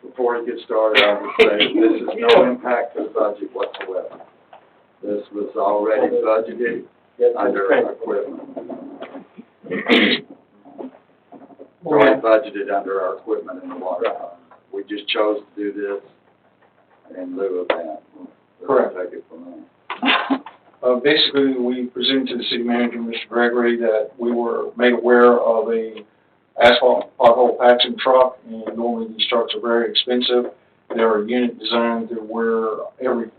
Before you get started, I would say this is no impact to the budget whatsoever. This was already budgeted under our equipment. It's already budgeted under our equipment in the water fund. We just chose to do this in lieu of that. Correct. We'll take it from there. Basically, we presented to the city manager, Mr. Gregory, that we were made aware of a asphalt pothole patching truck, and normally these trucks are very expensive. They're a unit designed to where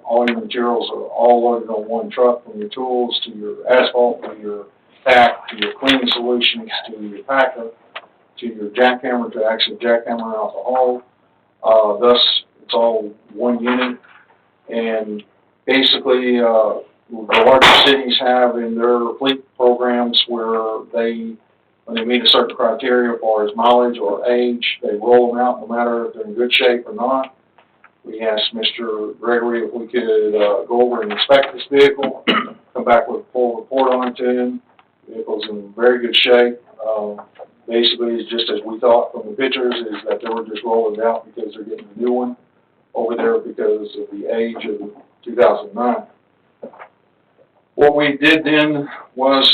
all your materials are all loaded on one truck, from your tools to your asphalt to your pack to your cleaning solutions to your packer to your jackhammer to actually jackhammer out the hole. Thus, it's all one unit, and basically, the larger cities have in their fleet programs where when they meet a certain criteria as far as mileage or age, they roll them out no matter if they're in good shape or not. We asked Mr. Gregory if we could go over and inspect this vehicle, come back with a full report on it to him. The vehicle's in very good shape. Basically, it's just as we thought from the pictures, is that they were just rolling it out because they're getting a new one over there because of the age of 2009. What we did then was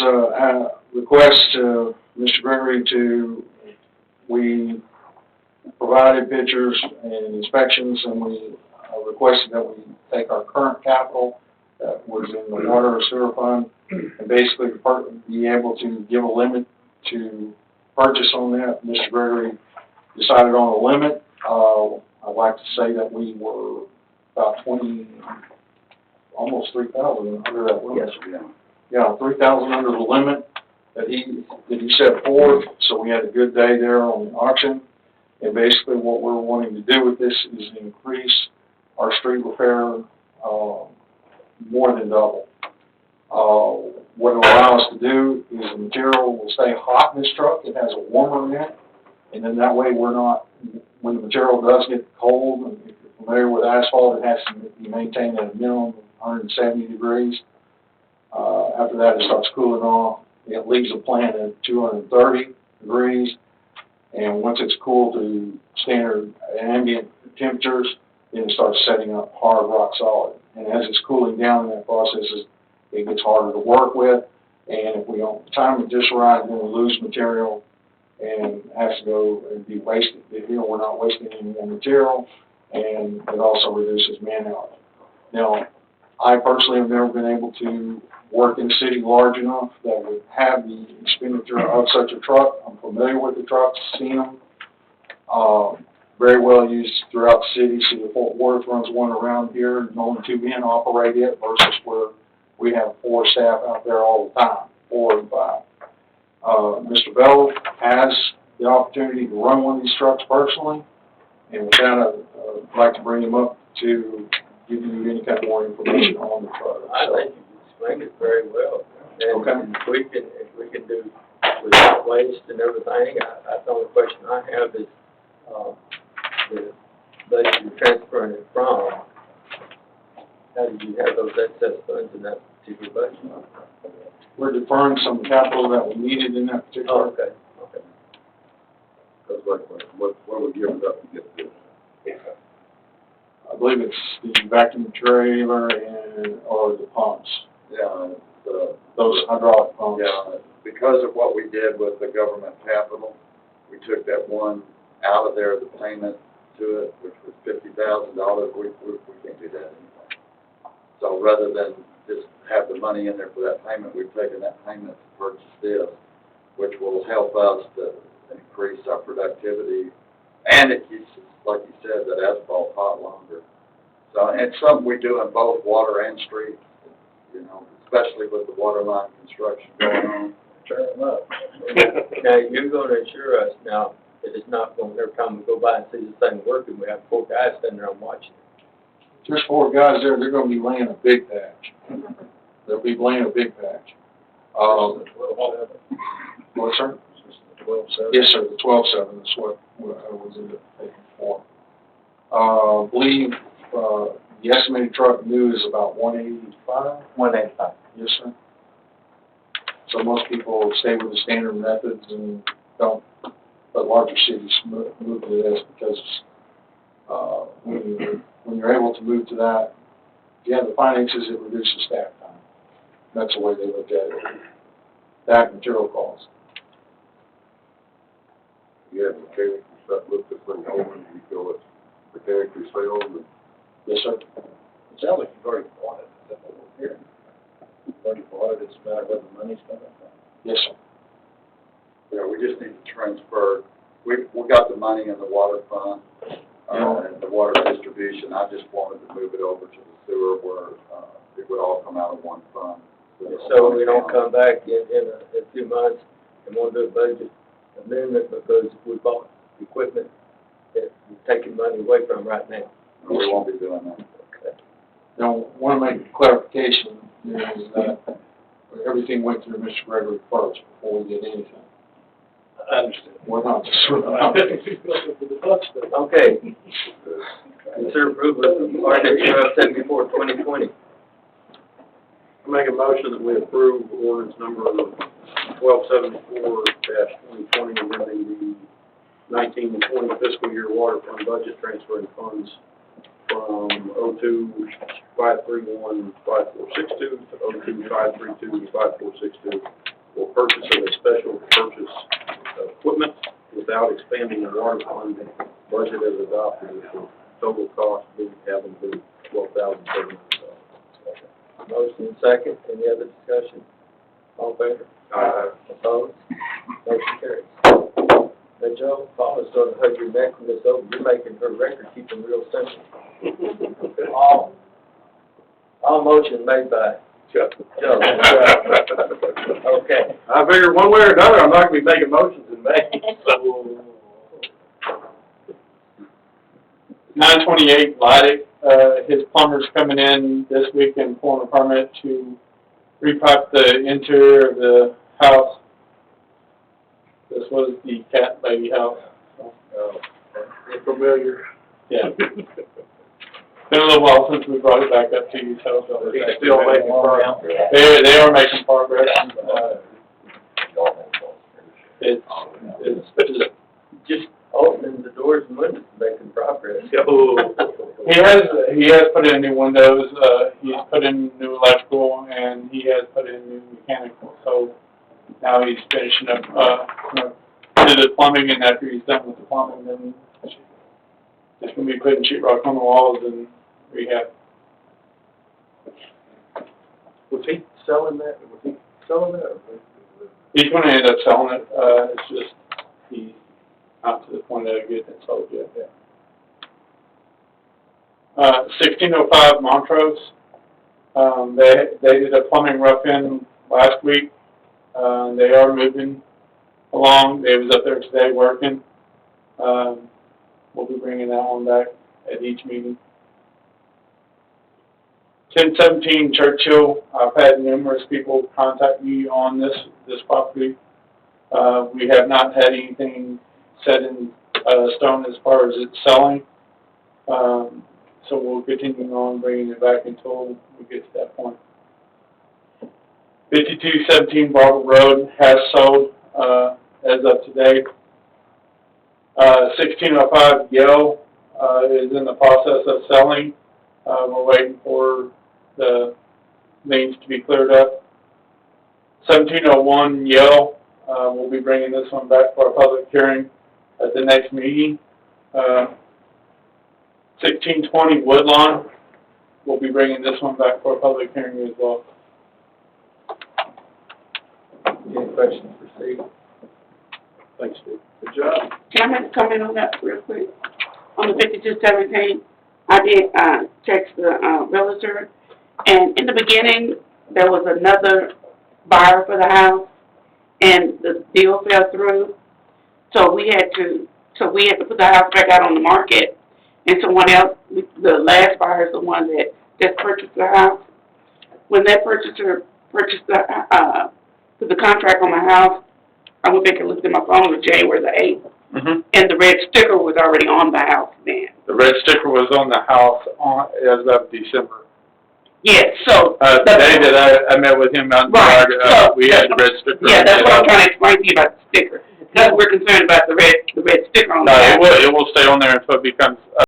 request Mr. Gregory we provided pictures and inspections, and we requested that we take our current capital that was in the water or sewer fund and basically be able to give a limit to purchase on that. Mr. Gregory decided on a limit. I'd like to say that we were about almost 3,000 under that limit. Yes, Yeah, 3,000 under the limit that he set forth. So we had a good day there on the auction. And basically what we're wanting to do with this is increase our street repair more than double. What it will allow us to do is the material will stay hot in this truck. It has a warmer in it. And then that way we're not, when the material does get cold, and if you're familiar with asphalt, it has to be maintained at a minimum of 170 degrees. After that, it starts cooling off. It leaves the plant at 230 degrees. And once it's cooled to standard ambient temperatures, then it starts setting up hard rock solid. And as it's cooling down in that process, it gets harder to work with. And if we don't time it just right, then we lose material and has to go and be wasted. We're not wasting any more material, and it also reduces man hours. Now, I personally have never been able to work in a city large enough that would have the expenditure of such a truck. I'm familiar with the trucks, seen them. Very well used throughout the city. City of Fort Worth runs one around here, and only 2 men operate it, versus where we have 4 staff out there all the time, 4 and 5. Mr. Bell has the opportunity to run one of these trucks personally, and with that, I'd like to bring him up to give you any kind of more information on the truck. I think you explained it very well. And Okay. if we can do without waste and everything, the only question I have is, the budget you're transferring it from, how did you have those excess funds in that particular budget? We're deferring some capital that we needed in that particular. Okay. Because what we're giving up to get this. I believe it's the vacuum trailer or the pumps. Yeah, Those hydraulic pumps. yeah, because of what we did with the government capital, we took that one out of there, the payment to it, which was $50,000. We can't do that anymore. So rather than just have the money in there for that payment, we've taken that payment to purchase this, which will help us to increase our productivity, and it keeps, like you said, that asphalt hot longer. So it's something we do in both water and street, especially with the water line construction going on. Turn them up. Now, you're gonna assure us now that it's not gonna, every time we go by and see the thing working, we have 4 guys standing there and watching. There's 4 guys there. They're going to be laying a big patch. They'll be laying a big patch. What, sir? 12/7. Yes, sir. The 12/7 is what I was in the paper for. I believe the estimated truck new is about 185. 185. Yes, sir. So most people stay with the standard methods and don't, but larger cities move to this because when you're able to move to that, if you have the finances, it reduces staff time. That's the way they look at it. That material costs. You have mechanics and stuff, look this thing over, and you feel it's mechanically sound, and Yes, sir. It sounds like you've already bought it, is that what we're hearing? You've already bought it, it's a matter of where the money's coming from. Yes, sir. Yeah, we just need to transfer, we got the money in the water fund, and the water distribution, I just wanted to move it over to the sewer where, it would all come out of one fund. So we don't come back in a few months and want to do a budget amendment because we bought equipment that we're taking money away from right now. We won't be doing that. Okay. Now, want to make a clarification, is that everything went through Mr. Gregory first before we did anything. I understand. We're not just Okay. Consider approval of ordinance 74, 2020. make a motion that we approve ordinance number 1274-2020, amending the 19 and 20 fiscal year water fund budget, transferring funds from 02-531-5462 to 02-532-5462 for purchase of a special purchase of equipment without expanding the water fund budget as adopted, with the total cost being having been $12,700. Motion second. Any other discussion? All in favor? Opposed? Motion carries. Now, Joe, Paula's going to hug your neck from this over. You're making her record keeping real simple. All motion made by Joe. Okay. I figured one way or another, I'm not gonna be making motions in May, so. 928 Lydic, his plumber's coming in this week and pulling a permit to repipe the interior of the house. This was the cat lady house. You're familiar. Yeah. Been a little while since we brought it back up to you, so. He's still making progress. They are making progress. It's Just opening the doors and windows and making progress. He has put in new windows, he's put in new electrical, and he has put in new mechanical, so now he's finishing up, did the plumbing, and after he's done with the plumbing, then it's gonna be putting sheetrock on the walls and rehab. Was he selling that? He's gonna end up selling it, it's just, he's not to the point of getting it sold yet. 1605 Montrose, they did a plumbing rough-in last week. They are moving along. They was up there today working. We'll be bringing that one back at each meeting. 1017 Churchill, I've had numerous people contact me on this property. We have not had anything set in stone as far as it's selling. So we'll continue on bringing it back until we get to that point. 5217 Barber Road has sold as of today. 1605 Yale is in the process of selling. We're waiting for the liens to be cleared up. 1701 Yale, we'll be bringing this one back for a public hearing at the next meeting. 1620 Woodlawn, we'll be bringing this one back for a public hearing as well. Any questions for Steve? Thanks, Steve. Good job. Can I make a comment on that real quick? On the 5217, I did text the realtor, and in the beginning, there was another buyer for the house, and the deal fell through. So we had to put the house back out on the market, and someone else, the last buyer is the one that just purchased the house. When that purchaser purchased put the contract on my house, I went back and looked at my phone on January the 8th, and the red sticker was already on the house then. The red sticker was on the house as of December. Yes, so. The day that I met with him out in the Right, yard, we had the red sticker. Yeah, that's what I'm trying to explain to you about the sticker. Because we're concerned about the red sticker on the No, house. it will stay on there until it becomes